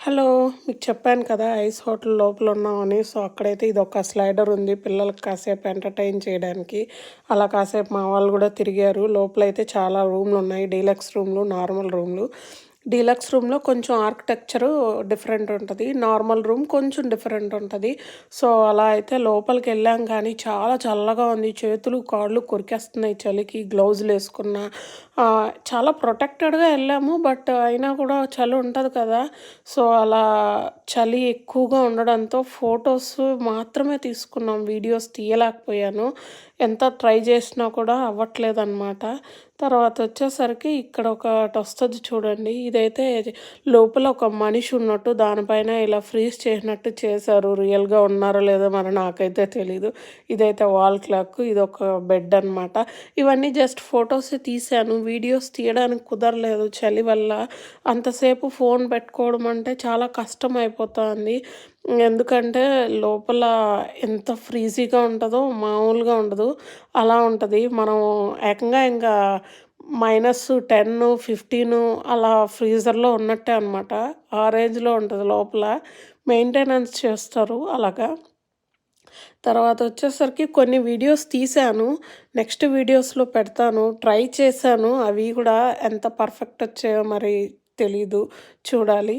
Hello! మీకు చెప్పాను కదా! ఐస్ హోటల్ లోపల ఉన్నామని. సో, అక్కడైతే ఇదొక స్లైడర్ ఉంది. పిల్లలకి కాసేపు ఎంటర్‌టైన్ చేయడానికి. అలా కాసేపు మా వాళ్ళు గూడా తిరిగారు. లోపలైతే చాలా రూమ్‌లున్నాయి. డీలక్స్ రూమ్‌లు, నార్మల్ రూమ్‌లు. డీలక్స్ రూమ్‌లో కొంచెం ఆర్కిటెక్చరు డిఫరెంట్ ఉంటది. నార్మల్ రూమ్ కొంచెం డిఫరెంట్ ఉంటది. సో, అలా అయితే లోపలికెళ్ళాం కానీ చాలా చల్లగా ఉంది. చేతులు, కాళ్ళు కొరికేస్తున్నాయి చలికి. గ్లౌజులేసుకున్నా. చాలా ప్రొటెక్టెడ్‌గా ఎళ్ళాము. బట్ అయినా కూడా చలి ఉంటది కదా! సో, అలా చలి ఎక్కువగా ఉండడంతో ఫోటోస్ మాత్రమే తీసుకున్నాం. వీడియోస్ తీయలేకపోయాను. ఎంత ట్రై చేసినా కూడా అవ్వట్లేదనమాట. తర్వాతొచ్చేసరికి ఇక్కడ ఒకటొస్తది చూడండి. ఇదైతే లోపల ఒక మనిషి ఉన్నట్టు దానిపైన ఇలా ఫ్రీజ్ చేసినట్టు చేశారు. రియల్‌గా ఉన్నారో లేదో మరి నాకైతే తెలీదు. ఇదైతే వాల్ క్లాక్. ఇదొక బెడ్ అనమాట. ఇవన్నీ జస్ట్ ఫోటోసే తీశాను. వీడియోస్ తీయడానికి కుదరలేదు చలి వల్ల. అంతసేపు ఫోన్ పెట్టుకోవడం అంటే చాలా కష్టమైపోతాంది. ఎందుకంటే లోపల ఎంత ఫ్రీజీగా ఉంటదో మామూలుగా ఉండదు. అలా ఉంటది. మనం ఏకంగా ఇంకా -10, 15 అలా ఫ్రీజర్‌లో ఉన్నట్టే అనమాట. ఆ రేంజ్‌లో ఉంటది లోపల. మెయింటెనెన్స్ చేస్తారు అలాగా. తర్వాతొచ్చేసరికి కొన్ని వీడియోస్ తీశాను. నెక్స్ట్ వీడియోస్‌లో పెడతాను. ట్రై చేశాను. అవి గూడా ఎంత పర్ఫెక్ట్ వచ్చాయో మరి తెలీదు. చూడాలి.